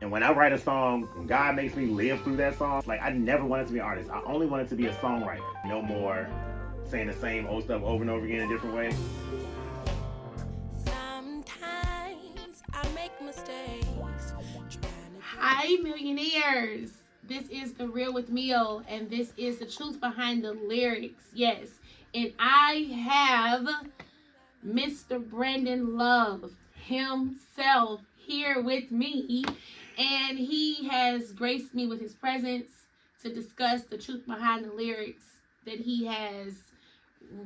And when I write a song, when God makes me live through that song, like I never wanted to be an artist. I only wanted to be a songwriter. No more saying the same old stuff over and over again in a different way. Sometimes I make mistakes. Hi, millionaires. This is The Real with Mio, and this is the truth behind the lyrics. Yes. And I have Mr. Brandon Love himself here with me, and he has graced me with his presence to discuss the truth behind the lyrics that he has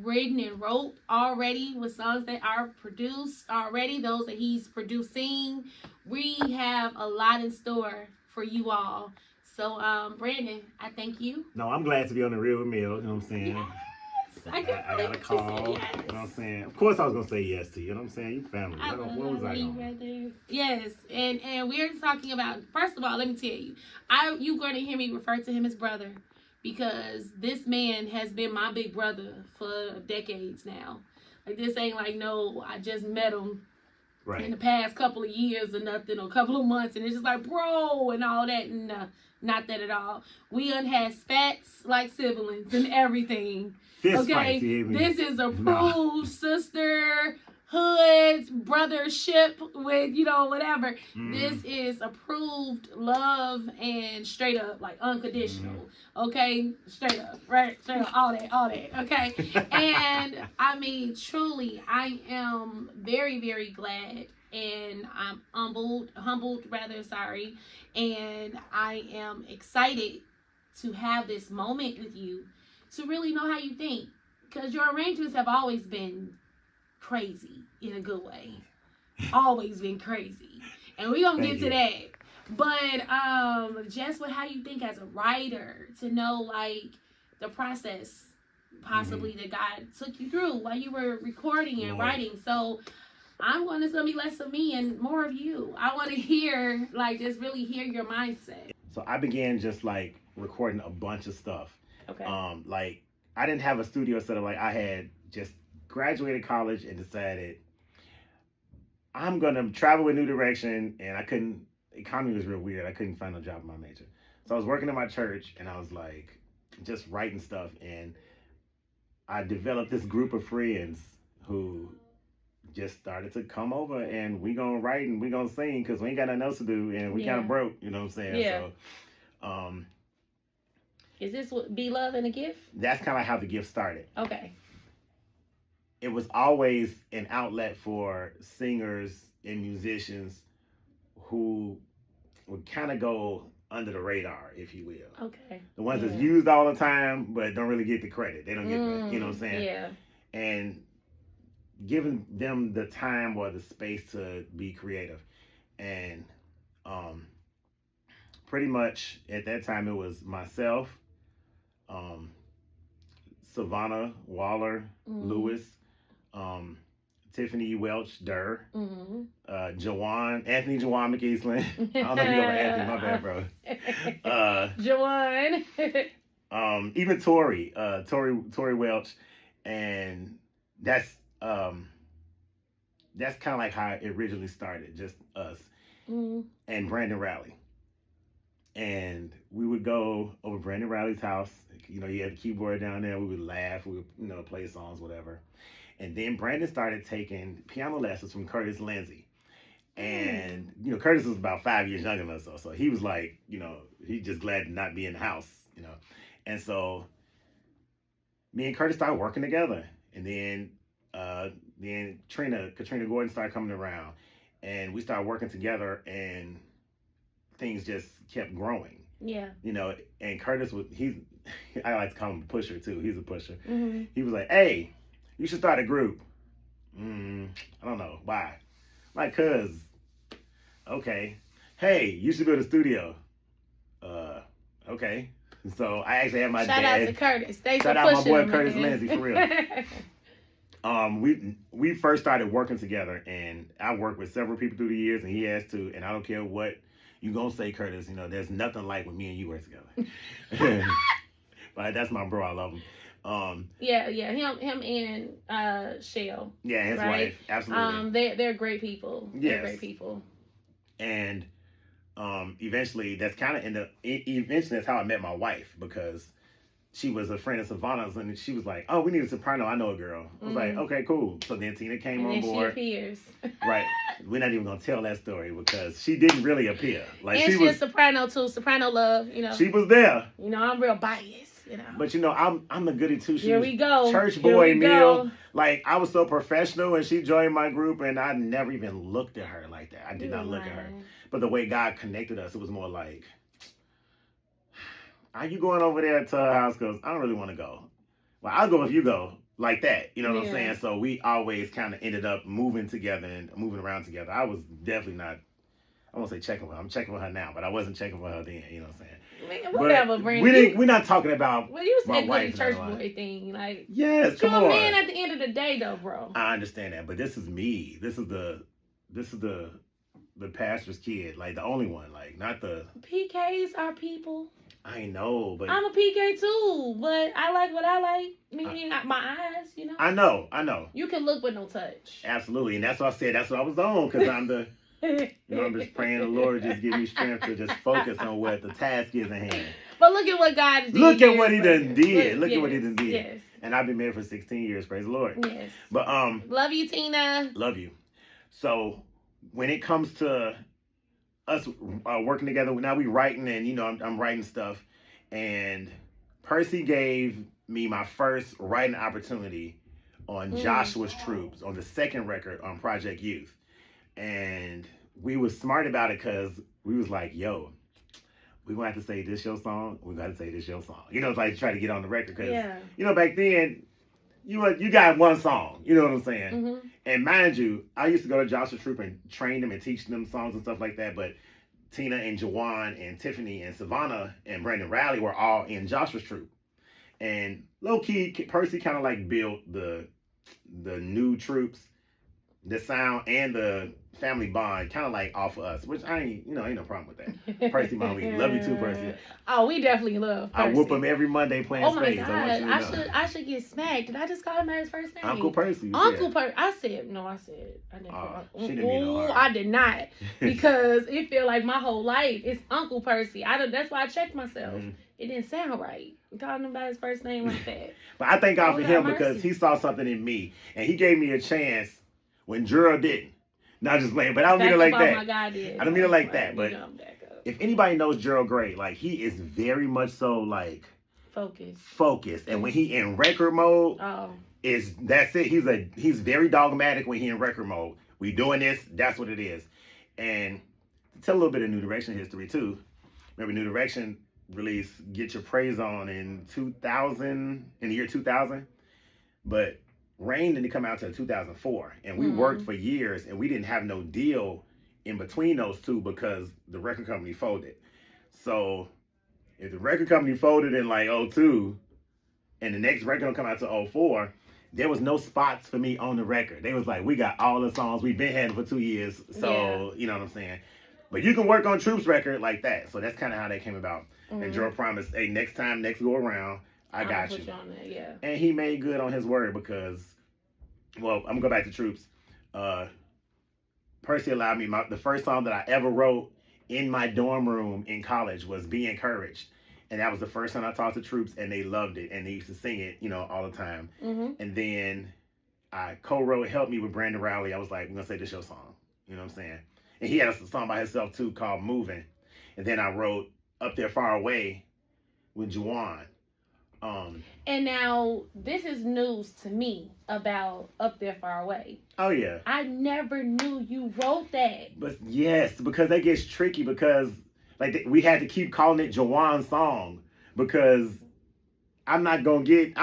written and wrote already, with songs that are produced already, those that he's producing. We have a lot in store for you all. So, Brandon, I thank you. No, I'm glad to be on The Real with Mill. You know what I'm saying? Yes. I got a call. Yes. You know what I'm saying? Of course I was gonna say yes to you. You know what I'm saying? You family. What was I you, on? brother. Yes, and we're talking about. First of all, let me tell you, you're going to hear me refer to him as brother, because this man has been my big brother for decades now. Like, this ain't like, no, I just met him in the past couple of years or nothing, or a couple of months, and it's just like, bro, and all that, and not that at all. We done had spats like siblings and everything. Fist okay, fights, this is approved sisterhood, brothership with, whatever. This is approved love and straight up, like, unconditional. Okay, straight up, right? Straight up, all that. Okay, and I mean, truly, I am very, very glad, and I'm humbled rather. Sorry, and I am excited to have this moment with you, to really know how you think, because your arrangements have always been crazy in a good way. Always been crazy. And we're going to get to that. But just with how you think as a writer, to know, like, the process possibly that God took you through while you were recording and writing. So it's going to be less of me and more of you. I want to hear, like, just really hear your mindset. So I began just, like, recording a bunch of stuff. Okay. Like, I didn't have a studio set up. Like, I had just graduated college and decided I'm gonna travel a new direction, and economy was real weird. I couldn't find a job in my major. So I was working in my church, and I was like just writing stuff, and I developed this group of friends who just started to come over, and we gonna write and we gonna sing, because we ain't got nothing else to do, and we kind of broke, you know what I'm saying? Yeah. So is this what Be Love and a Gift? That's kind of how the gift started. Okay. It was always an outlet for singers and musicians who would kind of go under the radar, if you will. Okay. The ones that's used all the time, but don't really get the credit. They don't get the, you know what I'm saying? Yeah. And giving them the time or the space to be creative. And pretty much at that time, it was myself, Savannah Waller Lewis, Tiffany Welch Durr, Anthony Jawan McEastland. I don't know if you know Anthony, my bad, bro. Jawan. Even Tori Welch, and that's kind of like how it originally started, just us and Brandon Rowley. And we would go over Brandon Rowley's house. You know, he had the keyboard down there. We would laugh. We would, play songs, whatever. And then Brandon started taking piano lessons from Curtis Lindsay. And, Curtis was about 5 years younger than us. So he was like, he's just glad to not be in the house, And so me and Curtis started working together. And then Katrina Gordon started coming around. And we started working together, and things just kept growing. Yeah. And Curtis I like to call him a pusher too. He's a pusher. Mm-hmm. He was like, "Hey, you should start a group." I don't know why. Like, cause, okay. Hey, you should build a studio. Okay. So I actually had my dad. Shout out to Curtis. Shout out my boy Curtis Lindsay, for real. We first started working together, and I worked with several people through the years, and he has too. And I don't care what you gonna say, Curtis. There's nothing like when me and you work together. But that's my bro. I love him. Yeah, him and Shell. Yeah, his wife, absolutely. They're great people. Yes. They're great people. And eventually eventually that's how I met my wife, because she was a friend of Savannah's, and she was like, "Oh, we need a soprano. I know a girl." I was like, "Okay, cool." So then Tina came on board. She appears. Right. We're not even gonna tell that story because she didn't really appear. Like, and she was a soprano too. Soprano love, She was there. I'm real biased. But I'm the goody two shoes. Here we go. Church boy meal. Like, I was so professional, and she joined my group, and I never even looked at her like that. I did not look at her. But the way God connected us, it was more like, "Are you going over there to her house? Because I don't really want to go." Well, I'll go if you go. Like that. You know what I'm saying? So we always kind of ended up moving together and moving around together. I was definitely not, I won't say checking with her. I'm checking with her now, but I wasn't checking with her then. You know what I'm saying? Man, whatever, Brandon. We're not talking about you my said wife. Church boy thing. Like, yes, come you're on. a man at the end of the day, though, bro. I understand that, but this is me. This is the pastor's kid. Like, the only one. Like, not the... PKs are people. I know, but... I'm a PK too, but I like what I like. Meaning my eyes, I know. You can look but no touch. Absolutely, and that's what I said. That's what I was on, because I'm the... I'm just praying the Lord just give me strength to just focus on what the task is at hand. But look at what God did. Look at what he done did. Look at what he done did. Yes. And I've been married for 16 years, praise the Lord. Yes. But love you, Tina. Love you. So when it comes to us working together, now we writing, and I'm writing stuff, and Percy gave me my first writing opportunity on Joshua's Troops, on the second record on Project Youth. And we was smart about it, because we was like, "Yo, we gonna have to say this your song. We gotta say this your song." It's like try to get on the record, because back then you got one song. You know what I'm saying? Mm-hmm. And mind you, I used to go to Joshua Troop and train them and teach them songs and stuff like that. But Tina and Jawan and Tiffany and Savannah and Brandon Rowley were all in Joshua's Troop. And low key, Percy kind of like built the new troops, the sound and the family bond kind of like off of us, which ain't no problem with that. Percy, mom, we love you too, Percy. Oh, we definitely love Percy. I whoop him every Monday playing spades. Oh my God, I should get smacked. Did I just call him by his first name? Uncle Percy. Uncle Percy. I didn't. She didn't mean no harm. I did not, because it feel like my whole life it's Uncle Percy. That's why I checked myself. Mm-hmm. It didn't sound right. Calling him by his first name like that. But I thank God for him, because he saw something in me, and he gave me a chance when Gerald didn't. Not just playing, but I don't mean it like that. I don't mean it like that. But if anybody knows Gerald Gray, like, he is very much so like focused. And when he in record mode, that's it. He's very dogmatic when he in record mode. We doing this, that's what it is. And to tell a little bit of New Direction history too. Remember, New Direction released Get Your Praise On in the year 2000. But Rain didn't come out until 2004, and we worked for years, and we didn't have no deal in between those two, because the record company folded. So if the record company folded in like 2002, and the next record don't come out till 2004, there was no spots for me on the record. They was like, "We got all the songs we've been having for 2 years, so you know what I'm saying." But you can work on Troops record like that. So that's kind of how that came about. And Gerald promised, "Hey, next go around, I got you." On that, yeah. And he made good on his word, because, well, I'm going to go back to Troops. Percy allowed me, the first song that I ever wrote in my dorm room in college was Be Encouraged. And that was the first time I talked to Troops, and they loved it. And they used to sing it, all the time. Mm-hmm. And then I co-wrote, helped me with Brandon Rowley. I was like, "We're going to say this your song." You know what I'm saying? And he had a song by himself too called Moving. And then I wrote Up There Far Away with Juwan. And now this is news to me about Up There Far Away. Oh yeah. I never knew you wrote that. But yes, because that gets tricky, because like we had to keep calling it Juwan's song, because I'm not gonna get.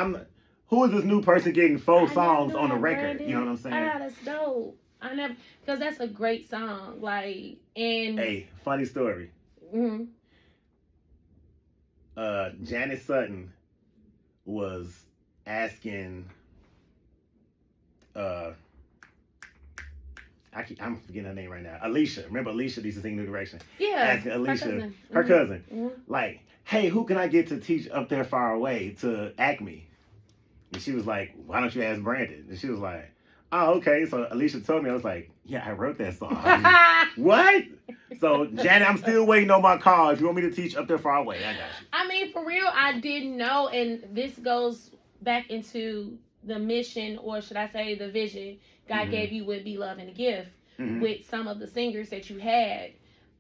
Who is this new person getting 4 songs on the record? Brandon. You know what I'm saying? Ah, that's dope. Because that's a great song. Like, and hey, funny story. Mm-hmm. Janet Sutton was asking. I'm forgetting her name right now. Alicia. Remember Alicia used to sing New Direction? Yeah. Asking Alicia, her cousin, like, "Hey, who can I get to teach Up There Far Away to Acme?" And she was like, "Why don't you ask Brandon?" And she was like, oh, okay. So Alicia told me, I was like, yeah, I wrote that song. What? So, Janet, I'm still waiting on my call. If you want me to teach up there far away, I got you. I mean, for real, I didn't know, and this goes back into the mission, or should I say the vision God gave you with Be Love and a Gift, with some of the singers that you had,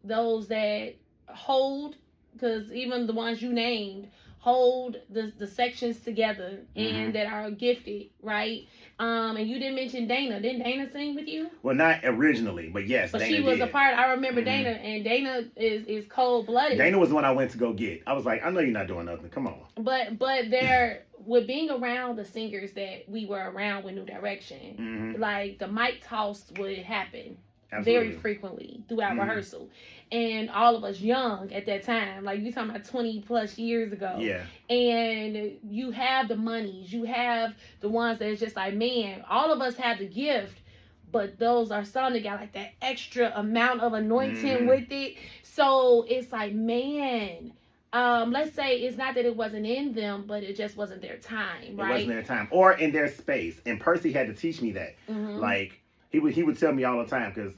those that hold, because even the ones you named, hold the sections together and that are gifted, right? And you didn't mention Dana. Didn't Dana sing with you? Well, not originally, but yes, but Dana she was did. a part. I remember Dana, and Dana is cold blooded. Dana was the one I went to go get. I was like, I know you're not doing nothing. Come on. But there, with being around the singers that we were around with New Direction, like the mic toss would happen. Absolutely. Very frequently throughout rehearsal, and all of us young at that time, like you talking about 20 plus years ago. Yeah. And you have the monies, you have the ones that's just like, man, all of us have the gift, but those are some that got like that extra amount of anointing with it. So it's like, man, let's say it's not that it wasn't in them, but it just wasn't their time, right? It wasn't their time, or in their space. And Percy had to teach me that. Like he would tell me all the time, because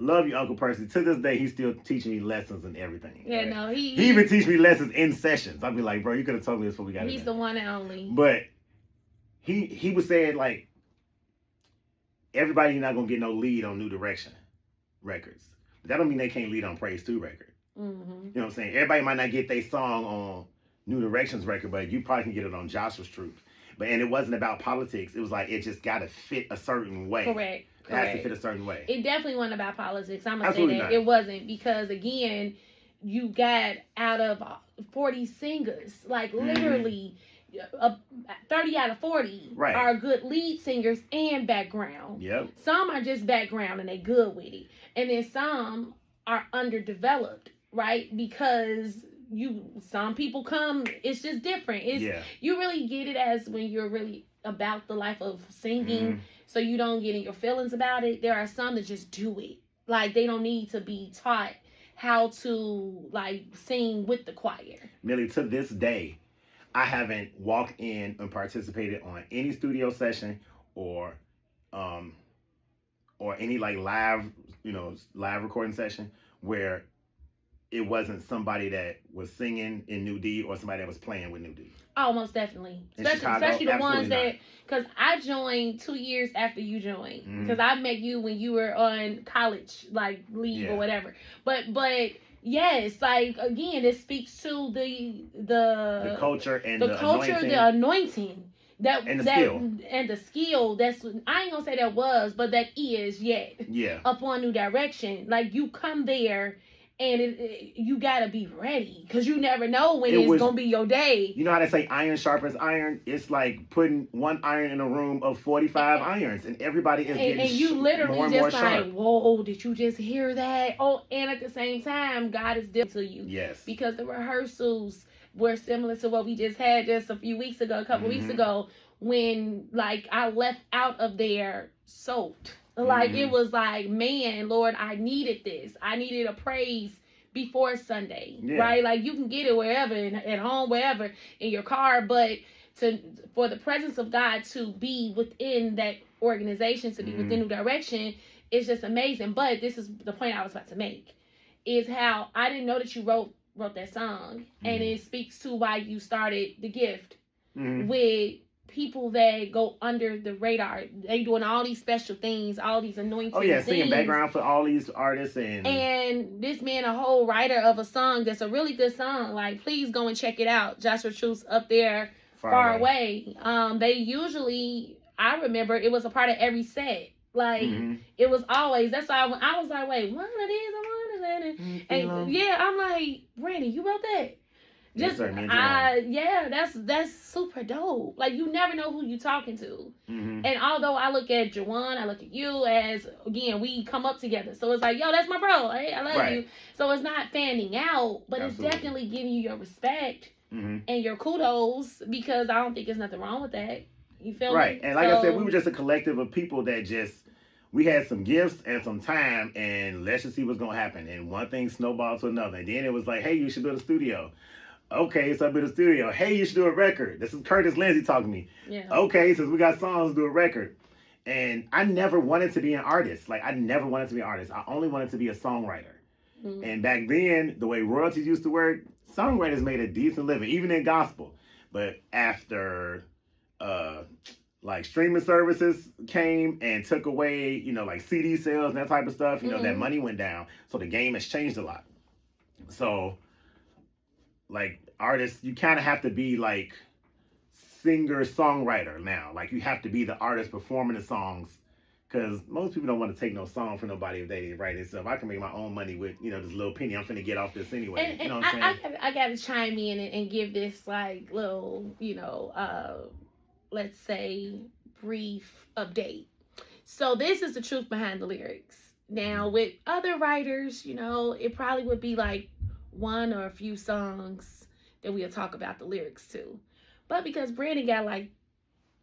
love you, Uncle Percy. To this day, he's still teaching me lessons and everything. Yeah, right? no, he even teach me lessons in sessions. I'd be like, bro, you could have told me this before we got He's the one and only. But he was saying, like, everybody's not gonna get no lead on New Direction records. But that don't mean they can't lead on Praise 2 record. You know what I'm saying? Everybody might not get their song on New Direction's record, but you probably can get it on Joshua's Troop. And it wasn't about politics. It was like, it just got to fit a certain way. Correct. It has to fit a certain way. It definitely wasn't about politics. I'm going to say Absolutely that. not. It wasn't, because, again, you got out of 40 singers, like literally 30 out of 40 are good lead singers and background. Yep. Some are just background and they good with it. And then some are underdeveloped, right? Because some people come, it's just different. You really get it as when you're really about the life of singing, so you don't get in your feelings about it. There are some that just do it. Like, they don't need to be taught how to, like, sing with the choir. Millie, to this day, I haven't walked in and participated on any studio session or any like live recording session where it wasn't somebody that was singing in New D or somebody that was playing with New D. Oh, most definitely. Chicago, especially the ones that, not. because I joined 2 years after you joined. Because I met you when you were on college, like, leave or whatever. But yes, like, again, it speaks to the culture and the culture, anointing. the anointing. And the skill. That's, I ain't gonna say that was, but that is yet. Yeah. Upon New Direction. Like, you come there and you gotta be ready, because you never know when it's gonna be your day. You know how they say iron sharpens iron? It's like putting one iron in a room of 45 irons, and everybody is getting and you literally more and just more like, sharp. whoa, did you just hear that? Oh, and at the same time, God is dealing to you. Yes. Because the rehearsals were similar to what we just had just a few weeks ago, a couple weeks ago, when, like, I left out of there soaked. Like, it was like, man, Lord, I needed this. I needed a praise before Sunday, right? Like, you can get it wherever, at home, wherever, in your car, but for the presence of God to be within that organization, to be within New Direction, it's just amazing. But this is the point I was about to make, is how I didn't know that you wrote that song, and it speaks to why you started the gift with people that go under the radar. They doing all these special things, all these anointing things. Singing background for all these artists. And this man, a whole writer of a song that's a really good song. Like, please go and check it out. Joshua Truth's Up There, Far Away. They usually, I remember, it was a part of every set. Like, it was always, that's why I was like, wait, one of these, one of that. And yeah, I'm like, Brandy, you wrote that? Just, that's super dope. Like, you never know who you talking to. And although I look at Jawan, I look at you as, again, we come up together. So it's like, yo, that's my bro. Hey, I love you. So it's not fanning out, but it's definitely giving you your respect and your kudos, because I don't think there's nothing wrong with that. You feel me? Right. And like I said, we were just a collective of people that we had some gifts and some time, and let's just see what's going to happen. And one thing snowballed to another. And then it was like, hey, you should build a studio. Okay, so I built a studio. Hey, you should do a record. This is Curtis Lindsay talking to me. Yeah. Okay, since we got songs, do a record. And I never wanted to be an artist. Like, I never wanted to be an artist. I only wanted to be a songwriter. Mm-hmm. And back then, the way royalties used to work, songwriters made a decent living, even in gospel. But after, like, streaming services came and took away, you know, like CD sales and that type of stuff, you know, that money went down. So the game has changed a lot. So, like, artists, you kind of have to be, like, singer-songwriter now. Like, you have to be the artist performing the songs. Because most people don't want to take no song from nobody if they write it. So if I can make my own money with, you know, this little penny, I'm finna get off this anyway. And you know what I'm saying? I got to chime in and give this, like, little, you know, let's say, brief update. So this is the truth behind the lyrics. Now, with other writers, you know, it probably would be, like, one or a few songs that we'll talk about the lyrics to. But because Brandon got, like,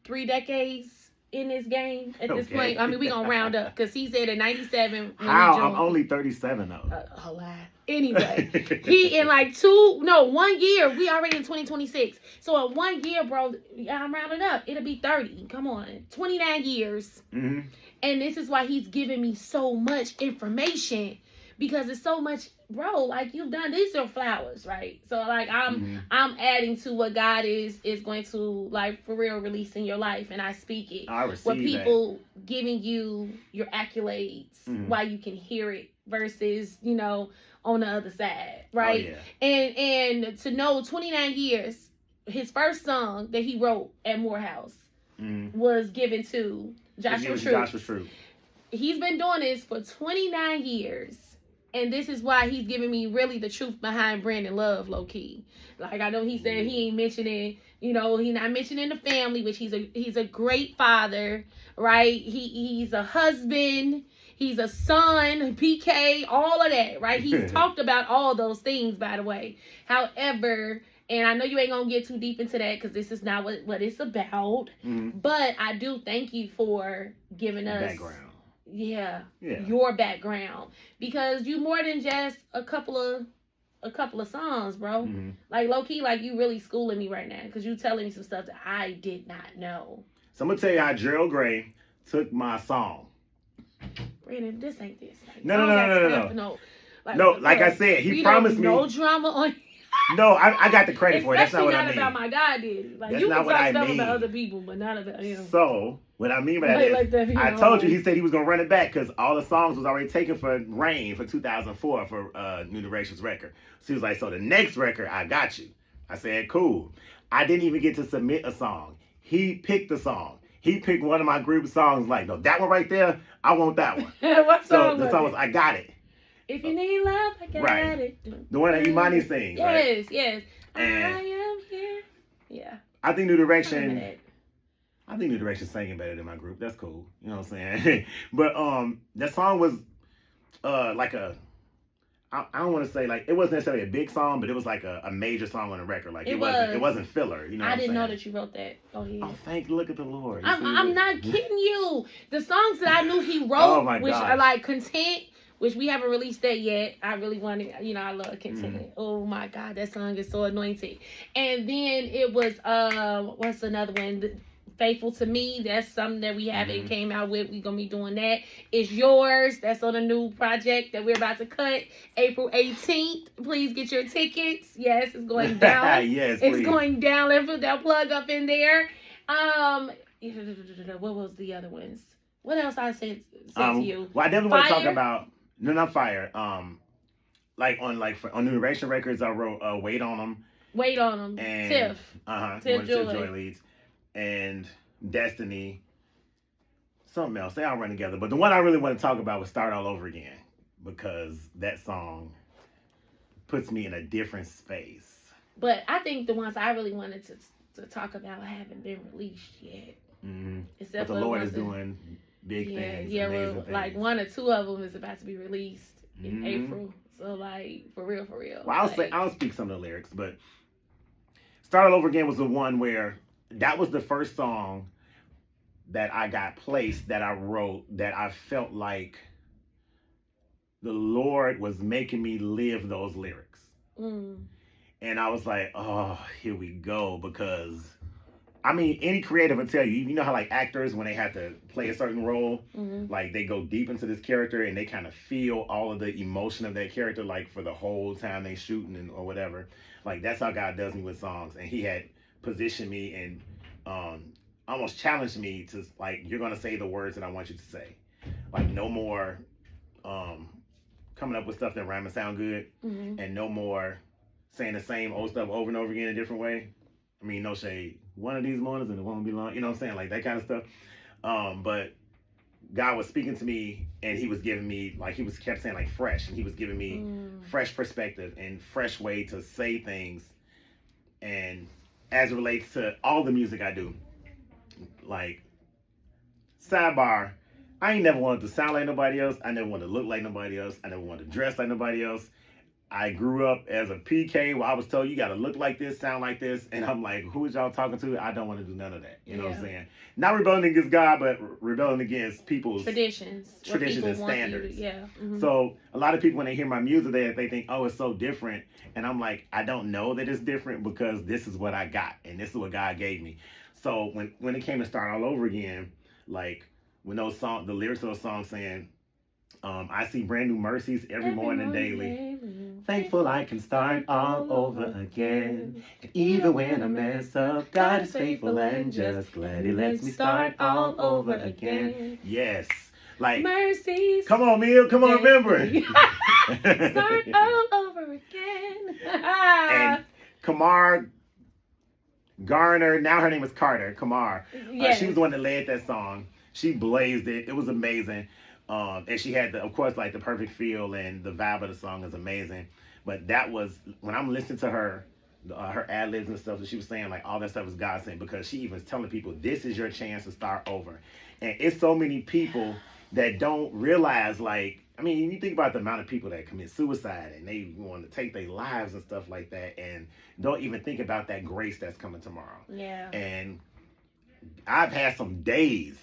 3 decades in this game at this point. I mean, we gonna round up because he said in 97. How? I'm only 37 though. A lie. Anyway, he in like 1 year. We already in 2026. So in 1 year, bro, I'm rounding up. It'll be 30. Come on, 29 years. Mm-hmm. And this is why he's giving me so much information because it's so much. Bro, like you've done, these are flowers, right? So like I'm adding to what God is going to like for real release in your life, and I speak it. I receive with people giving you your accolades while you can hear it versus, you know, on the other side, right? Oh, yeah. And to know 29 years, his first song that he wrote at Morehouse was given to Joshua True. He's been doing this for 29 years. And this is why he's giving me really the truth behind Brandon Love, low key. Like I know he said he ain't mentioning, you know, he not mentioning the family, which he's a great father, right? He's a husband, he's a son, PK, all of that, right? He's talked about all those things, by the way. However, and I know you ain't gonna get too deep into that because this is not what it's about. But I do thank you for giving us background. Yeah, your background, because you more than just a couple of songs, bro. Like low key, like you really schooling me right now because you telling me some stuff that I did not know. So I'm gonna tell you how Gerald Gray took my song. Brandon, this ain't this. Like, No. Like I said, he promised me no drama on. No, I got the credit for it. That's not what I mean. About my God did. Like that's you not can what talk I stuff mean. about other people, but not about him. So what I mean by that is, I told you he said he was gonna run it back because all the songs was already taken for Rain for 2004 for New Directions record. So he was like, so the next record, I got you. I said, cool. I didn't even get to submit a song. He picked the song. He picked one of my group songs. Like, no, that one right there, I want that one. What song? So the song was I Got It. If you need love, I got it. The one that Imani sings. Yes. And I am here. Yeah. I think New Direction singing better than my group. That's cool. You know what I'm saying? But that song was like I don't want to say like it wasn't necessarily a big song, but it was like a major song on the record. Like it wasn't filler. You know. I didn't know that you wrote that. Go ahead. Oh, look at the Lord. I'm not kidding you. The songs that I knew he wrote, which are like Content, which we haven't released that yet. I really wanted, you know, I love Content. Oh my God, that song is so anointed. And then it was what's another one? Faithful to Me. That's something that we haven't came out with. We're gonna be doing that. It's Yours. That's on a new project that we're about to cut April 18th. Please get your tickets. Yes, it's going down. Yes, it's please. going down. Let's put that plug up in there. What was the other ones? What else I said to you? Well, I definitely want to talk about not Fire. Like on New Generation Records, I wrote Wait on Them. Wait on Them. And Tiff Joy leads. And Destiny, something else. They all run together. But the one I really want to talk about was Start All Over Again, because that song puts me in a different space. But I think the ones I really wanted to talk about haven't been released yet. Except but the Lord is doing big things. Yeah, well, like 1 or 2 of them is about to be released in April. So like for real. Well, I'll speak some of the lyrics, but Start All Over Again was the one where that was the first song that I got placed, that I wrote, that I felt like the Lord was making me live those lyrics. And I was like, oh, here we go, because I mean, any creative will tell you. You know how like actors when they have to play a certain role, like they go deep into this character and they kind of feel all of the emotion of that character, like for the whole time they shooting or whatever. Like that's how God does me with songs, and He had positioned me and almost challenged me to like, you're gonna say the words that I want you to say. Like no more coming up with stuff that rhyme and sound good, and no more saying the same old stuff over and over again a different way. I mean, no shade. One of these mornings and it won't be long. You know what I'm saying? Like that kind of stuff. But God was speaking to me and He was giving me, like, He was kept saying like fresh, and He was giving me fresh perspective and fresh way to say things. And as it relates to all the music I do, like, sidebar, I ain't never wanted to sound like nobody else. I never wanted to look like nobody else. I never wanted to dress like nobody else. I grew up as a PK where I was told you got to look like this, sound like this. And I'm like, who is y'all talking to? I don't want to do none of that. You know what I'm saying? Not rebelling against God, but rebelling against people's traditions and standards. So a lot of people, when they hear my music, they think, oh, it's so different. And I'm like, I don't know that it's different because this is what I got. And this is what God gave me. So when it came to start all over again, like when the lyrics of those songs saying, I see brand new mercies every morning daily. Thankful I can start all over again. And even when I mess up, God is faithful and just. Glad He lets me start all over again. Yes. Like, mercies. Come on, Mil. Come on, remember. Start all over again. And Kamar Garner, now her name is Carter, Kamar. Yes. She was the one that led that song. She blazed it. It was amazing. And she had, of course, like the perfect feel, and the vibe of the song is amazing. But that was, when I'm listening to her ad libs and stuff that she was saying, like all that stuff is God saying, because she even was telling people, this is your chance to start over. And it's so many people that don't realize, like, I mean, you think about the amount of people that commit suicide and they want to take their lives and stuff like that, and don't even think about that grace that's coming tomorrow. Yeah. And I've had some days.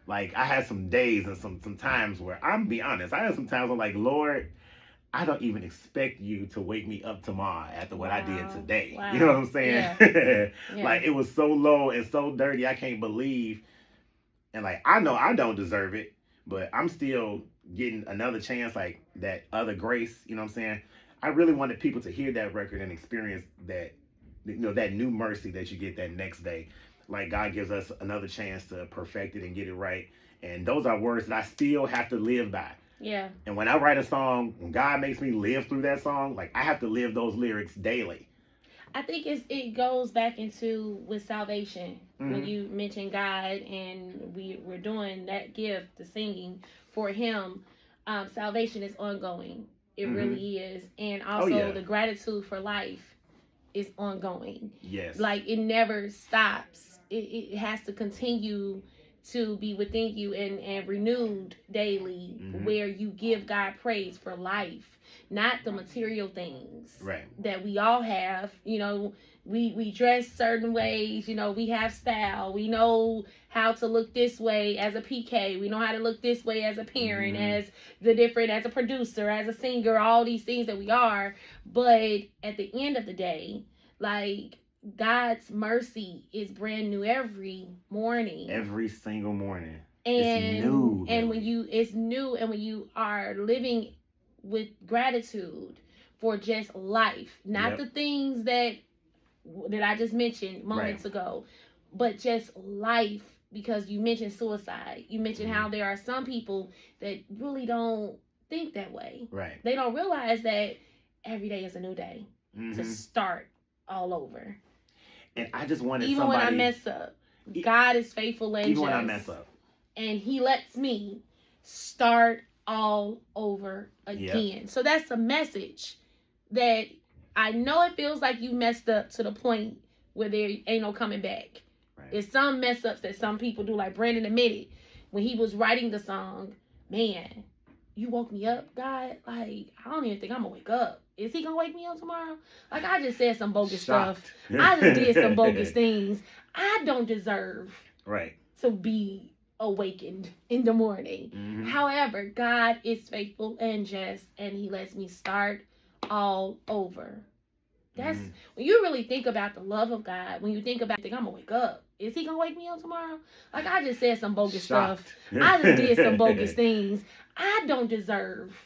Like, I had some days and some times where, I'm be honest, I had some times where I'm like, Lord, I don't even expect you to wake me up tomorrow after what I did today. Wow. You know what I'm saying? Yeah. Like, it was so low and so dirty, I can't believe. And like, I know I don't deserve it, but I'm still getting another chance, like that other grace, you know what I'm saying? I really wanted people to hear that record and experience that, you know, that new mercy that you get that next day. Like, God gives us another chance to perfect it and get it right. And those are words that I still have to live by. Yeah. And when I write a song, when God makes me live through that song, like, I have to live those lyrics daily. I think it goes back into with salvation. When you mention God and we're doing that gift, the singing for Him, salvation is ongoing. It really is. And also the gratitude for life is ongoing. Yes. Like, it never stops. It has to continue to be within you and renewed daily, where you give God praise for life, not the material things that we all have. You know, we dress certain ways, you know, we have style, we know how to look this way as a PK, we know how to look this way as a parent, as a producer, as a singer, all these things that we are. But at the end of the day, like, God's mercy is brand new every morning. Every single morning. And it's new. And when you are living with gratitude for just life, not the things that I just mentioned moments ago, but just life, because you mentioned suicide. You mentioned how there are some people that really don't think that way. Right. They don't realize that every day is a new day to start all over. And I just wanted even somebody... when I mess up, God is faithful and even just. When I mess up. And He lets me start all over again. So that's a message that I know it feels like you messed up to the point where there ain't no coming back. Right. It's some mess ups that some people do, like Brandon admitted when he was writing the song, man, you woke me up, God. Like, I don't even think I'm gonna wake up. Is He gonna wake me up tomorrow? Like, I just said some bogus stuff. I just did some bogus things. I don't deserve to be awakened in the morning. However, God is faithful and just, and He lets me start all over. That's when you really think about the love of God. When you think about, I'm gonna wake up. Is he gonna wake me up tomorrow? Like, I just said some bogus stuff. I just did some bogus things. I don't deserve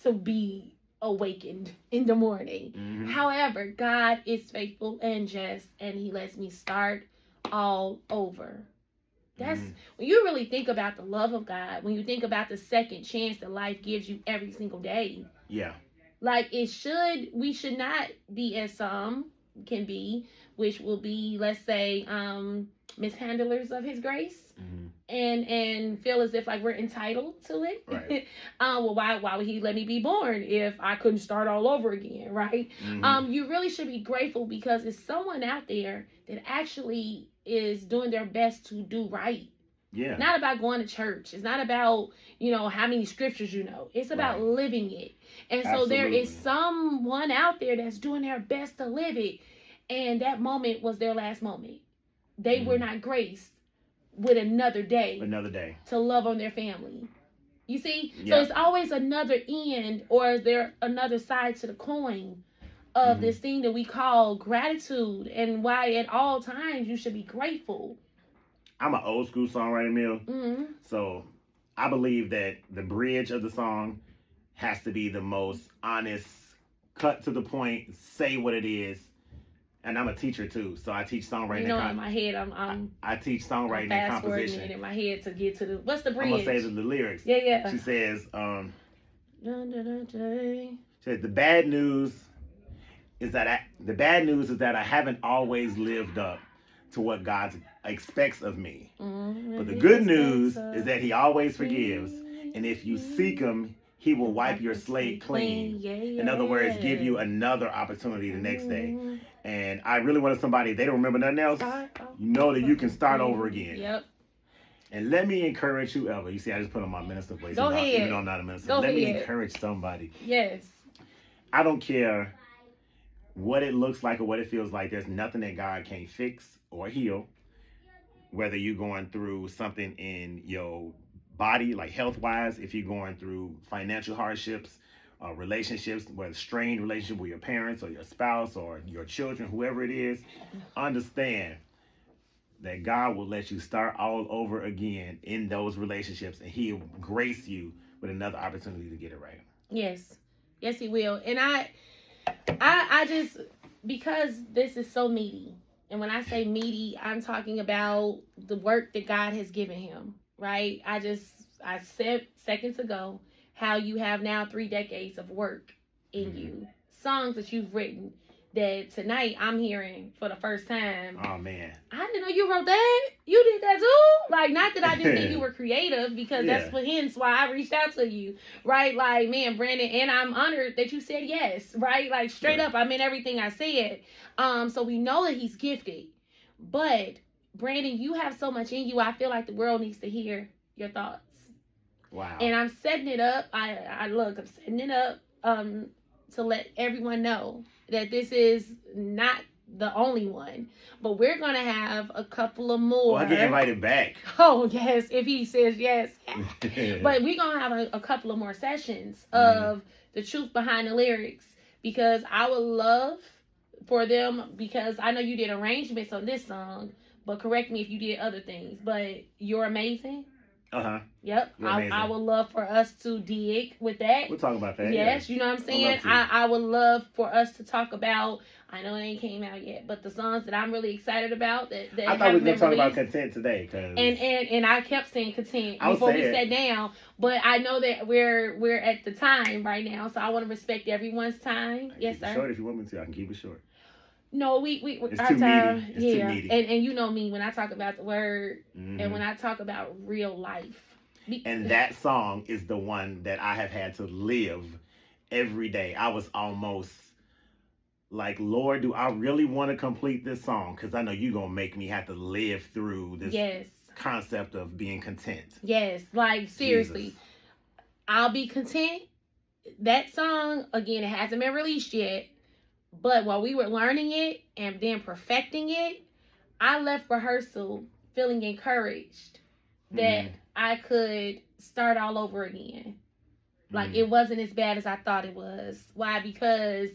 to be awakened in the morning. However, God is faithful and just, and he lets me start all over. That's when you really think about the love of God, when you think about the second chance that life gives you every single day. Yeah. Like, we should not be as some can be, which will be, let's say, mishandlers of his grace. And feel as if like we're entitled to it. Right. Well, why would he let me be born if I couldn't start all over again, right? You really should be grateful because it's someone out there that actually is doing their best to do right. Yeah. Not about going to church. It's not about, how many scriptures you know. It's about living it. And so there is someone out there that's doing their best to live it. And that moment was their last moment. They were not graced with another day to love on their family. You see? Yeah. So it's always another end, or is there another side to the coin of this thing that we call gratitude, and why at all times you should be grateful. I'm an old school songwriter, Mill. So I believe that the bridge of the song has to be the most honest, cut to the point, say what it is. And I'm a teacher too, so I teach songwriting. In my head, I teach songwriting and composition. It in my head to get to what's the bridge? I'm gonna say the lyrics. Yeah. She says, the bad news is that I haven't always lived up to what God expects of me. But the good news is that He always forgives, and if you seek Him, He will wipe your slate clean. In other words, give you another opportunity the next day. And I really wanted somebody, they don't remember nothing else, you know that you can start over again. Yep. And let me encourage whoever. You see, I just put on my minister voice. Go ahead. Even though I'm not a minister. Let me encourage somebody. Yes. I don't care what it looks like or what it feels like. There's nothing that God can't fix or heal. Whether you're going through something in your body, like health-wise, if you're going through financial hardships, relationships, whether strained relationship with your parents or your spouse or your children, whoever it is, understand that God will let you start all over again in those relationships, and He'll grace you with another opportunity to get it right. Yes, He will. And I just, because this is so meaty, and when I say meaty, I'm talking about the work that God has given him, right? I said seconds ago how you have now 3 decades of work in you. Songs that you've written that tonight I'm hearing for the first time. Oh, man. I didn't know you wrote that. You did that too? Like, not that I didn't think you were creative, because that's hence why I reached out to you, right? Like, man, Brandon, and I'm honored that you said yes, right? Like, straight up, I meant everything I said. So we know that he's gifted. But, Brandon, you have so much in you, I feel like the world needs to hear your thoughts. Wow. And I'm setting it up. I'm setting it up to let everyone know that this is not the only one, but we're going to have a couple of more. Well, I get invited back. Oh, yes, if he says yes. But we're going to have a couple of more sessions of the truth behind the lyrics, because I would love for them, because I know you did arrangements on this song, but correct me if you did other things, but You're Amazing. Yep. I would love for us to dig with that. We'll talk about that. Yes, you know what I'm saying? I would love for us to talk about, I know it ain't came out yet, but the songs that I'm really excited about that I thought we were going to talk about content today. And I kept saying content before we sat down, but I know that we're at the time right now, so I want to respect everyone's time. Yes, sir. Short if you want me to. I can keep it short. No, it's our too time, meaty. It's too meaty. And you know me when I talk about the word and when I talk about real life. And that song is the one that I have had to live every day. I was almost like, Lord, do I really want to complete this song? Because I know you're going to make me have to live through this concept of being content. Yes, like seriously. Jesus. I'll be content. That song, again, it hasn't been released yet. But while we were learning it and then perfecting it, I left rehearsal feeling encouraged that I could start all over again. Like, it wasn't as bad as I thought it was. Why? Because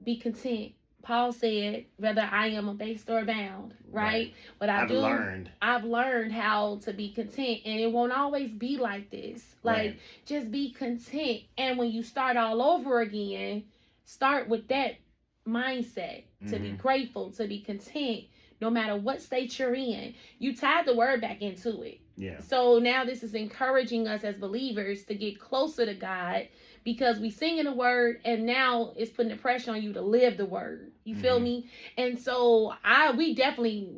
be content. Paul said, whether I am abased or abound, right? But I've learned how to be content, and it won't always be like this. Like, just be content. And when you start all over again, start with that mindset to be grateful, to be content, no matter what state you're in. You tied the word back into it. Yeah. So now this is encouraging us as believers to get closer to God, because we sing in the word, and now it's putting the pressure on you to live the word. You feel me? And so we definitely,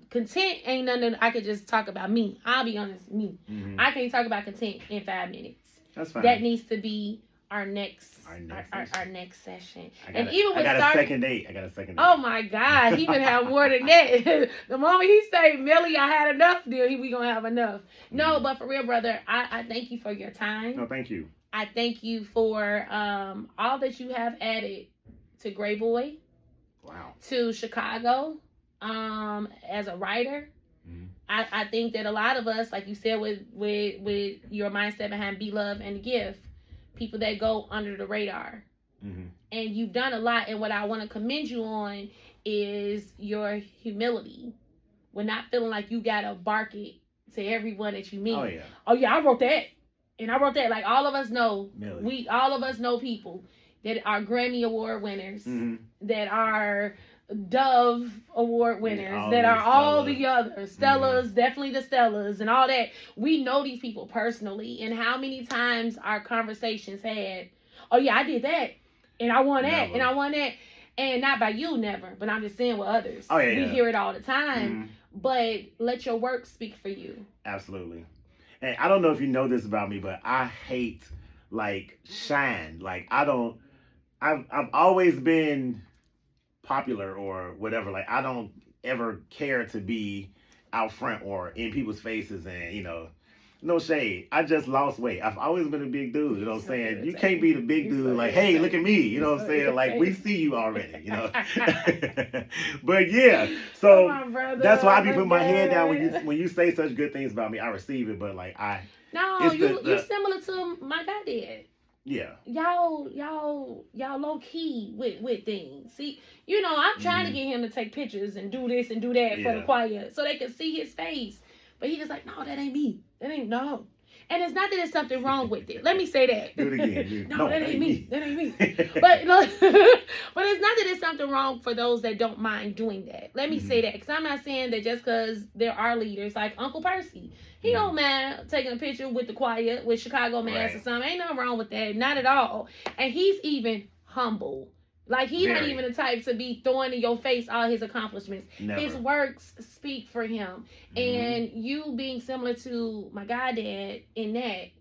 content ain't nothing I could just talk about me. I'll be honest, me. I can't talk about content in 5 minutes. That's fine. That needs to be our next session. I got a second date. Oh my God, he even have more than that. The moment he say, Millie, I had enough, then we gonna have enough. No, but for real, brother, I thank you for your time. No, thank you. I thank you for all that you have added to Gray Boy. Wow. To Chicago, as a writer. I think that a lot of us, like you said, with your mindset behind Be Love and the Gift, people that go under the radar. And you've done a lot, and what I want to commend you on is your humility. We're not feeling like you gotta bark it to everyone that you meet. Oh yeah, I wrote that. And I wrote that. Like, all of us know, all of us know people that are Grammy Award winners, that are Dove Award winners, that are all the other Stellas, definitely the Stellas and all that. We know these people personally, and how many times our conversations had, oh yeah, I did that, and I won that, and I won that, and not by you, never, but I'm just saying with others. We hear it all the time, but let your work speak for you. Absolutely. And I don't know if you know this about me, but I hate, like, shine. Like, I've always been popular or whatever. Like, I don't ever care to be out front or in people's faces, and, no shade. I just lost weight. I've always been a big dude, you know what I'm saying? You can't be the big dude like, hey, look at me, you know what I'm saying? Like, we see you already, But yeah, so that's why I be putting my head down when you say such good things about me. I receive it, but like you're similar to my guy dad. Yeah. Y'all low key with things. See, I'm trying to get him to take pictures and do this and do that for the choir so they can see his face. But he just like, no, that ain't me. That ain't no. And it's not that there's something wrong with it. Let me say that. Do it again. No, that ain't me. That ain't me. But but it's not that there's something wrong for those that don't mind doing that. Let me say that, because I'm not saying that just because there are leaders like Uncle Percy. He don't mind taking a picture with the choir with Chicago Mass or something. Ain't nothing wrong with that. Not at all. And he's even humble. Like, he's not even the type to be throwing in your face all his accomplishments. Never. His works speak for him. And you being similar to my goddad in that,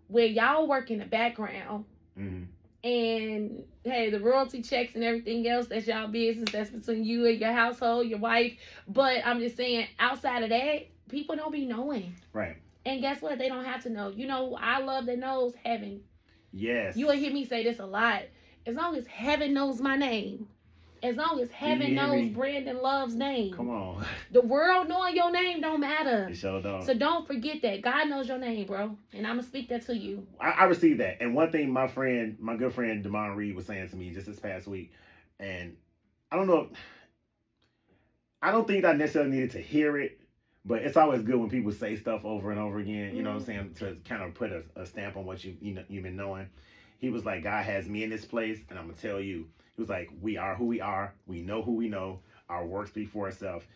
where y'all work in the background, and hey, the royalty checks and everything else, that's y'all business. That's between you and your household, your wife. But I'm just saying, outside of that, people don't be knowing. Right. And guess what? They don't have to know. Our love that knows heaven. Yes. You will hear me say this a lot. As long as heaven knows my name, as long as heaven knows Brandon Love's name, come on, the world knowing your name don't matter. It sure don't. So don't forget that God knows your name, bro, and I'm gonna speak that to you. I received that, and one thing my good friend Damon Reed was saying to me just this past week, and I don't think I necessarily needed to hear it, but it's always good when people say stuff over and over again. You know what I'm saying, to kind of put a stamp on what you've been knowing. He was like, God has me in this place, and I'm going to tell you. He was like, we are who we are. We know who we know. Our work speaks for itself.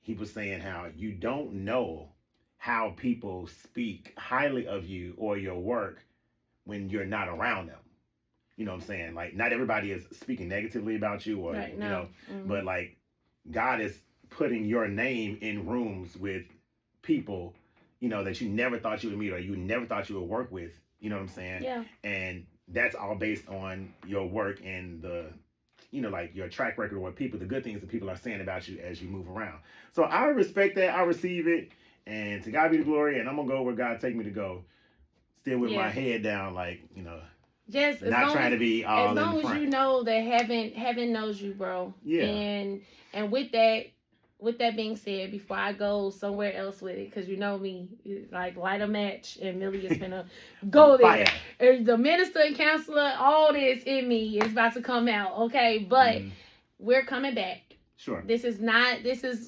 He was saying how you don't know how people speak highly of you or your work when you're not around them. You know what I'm saying? Like, not everybody is speaking negatively about you, or, but like, God is putting your name in rooms with people, that you never thought you would meet or you never thought you would work with. You know what I'm saying? Yeah. And that's all based on your work and the, like your track record, or the good things that people are saying about you as you move around. So I respect that. I receive it. And to God be the glory. And I'm going to go where God take me to go. Still with my head down, like, just not trying to be all in front. As long as you know that heaven knows you, bro. Yeah. And with that, with that being said, before I go somewhere else with it, because you know me, like light a match and Millie is gonna go there. Fire. And the minister and counselor, all this in me is about to come out, okay? But we're coming back. Sure. This is,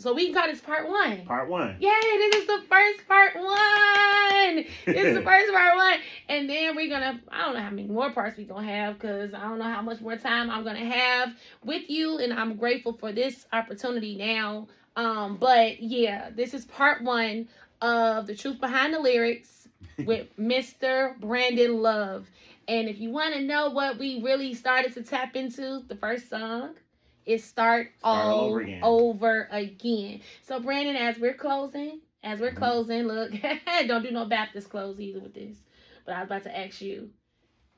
so we can call this part one. Part one. Yay, this is the first part one. This is the first part one. And then we're going to, I don't know how many more parts we're going to have because I don't know how much more time I'm going to have with you. And I'm grateful for this opportunity now. But yeah, this is part one of The Truth Behind the Lyrics with Mr. Brandon Love. And if you want to know what we really started to tap into, the first song is Start All Over Again. So Brandon, as we're closing, look, don't do no Baptist close either with this. But I was about to ask you,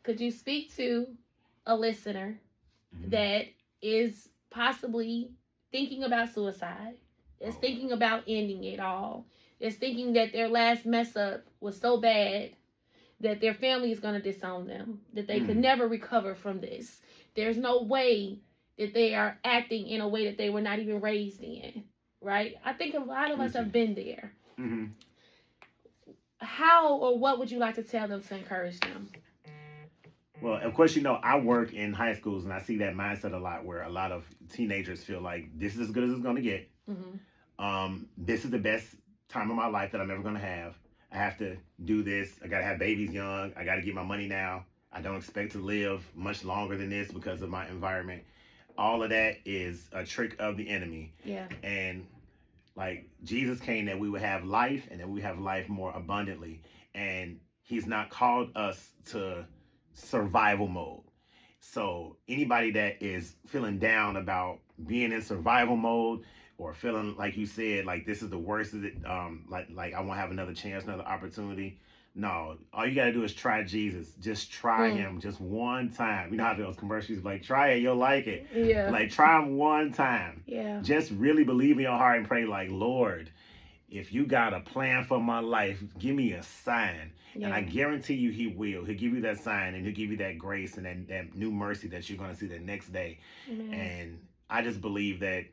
could you speak to a listener that is possibly thinking about suicide, is thinking about ending it all, is thinking that their last mess up was so bad that their family is going to disown them, that they could never recover from this. There's no way that they are acting in a way that they were not even raised in, right? I think a lot of us have been there. How or what would you like to tell them to encourage them? Well, of course, you know, I work in high schools and I see that mindset a lot where a lot of teenagers feel like this is as good as it's going to get. This is the best time of my life that I'm ever going to have. I have to do this. I got to have babies young. I got to get my money now. I don't expect to live much longer than this because of my environment. All of that is a trick of the enemy. Yeah. And like Jesus came that we would have life and that we have life more abundantly. And he's not called us to survival mode. So anybody that is feeling down about being in survival mode or feeling like you said, like this is the worst of it, like I won't have another chance, another opportunity. No, all you gotta do is try Jesus. Just try him just one time. You know how those commercials like, try it, you'll like it. Yeah. Like try him one time. Yeah. Just really believe in your heart and pray like, Lord, if you got a plan for my life, give me a sign. Yeah. And I guarantee you he will. He'll give you that sign and he'll give you that grace and that new mercy that you're gonna see the next day. Amen. And I just believe that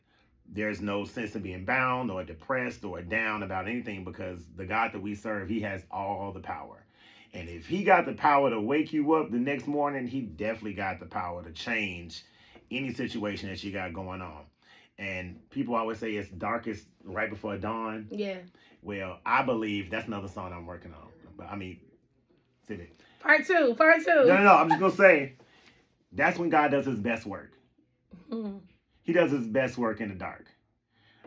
there's no sense of being bound or depressed or down about anything because the God that we serve, he has all the power. And if he got the power to wake you up the next morning, he definitely got the power to change any situation that you got going on. And people always say it's darkest right before dawn. Yeah. Well, I believe that's another song I'm working on. But I mean, sit it. Part two. No. I'm just going to say that's when God does his best work. He does his best work in the dark.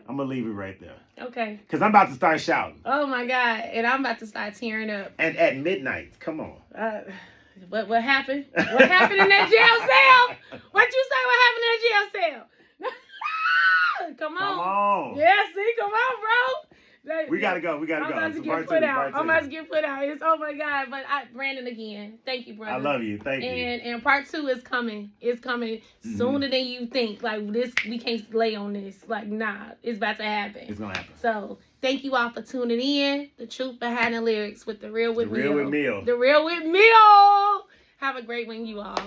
I'm going to leave it right there. Okay. Because I'm about to start shouting. Oh, my God. And I'm about to start tearing up. And at midnight. Come on. What happened? What happened in that jail cell? What you say what happened in that jail cell? Come on. Yeah, see? Come on, bro. We gotta go. I'm about to get put out. It's, oh my God. But Brandon, again, thank you, brother. I love you. Thank you. And part two is coming. It's coming sooner than you think. Like this, we can't lay on this. Like, nah, it's about to happen. It's gonna happen. So thank you all for tuning in. The Truth Behind the Lyrics with The Real with Meal. The Real with Meal. Have a great one, you all.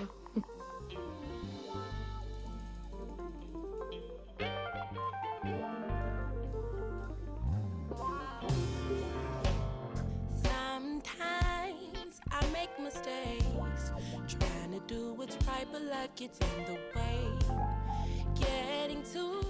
Mistakes, trying to do what's right, but life gets in the way. Getting to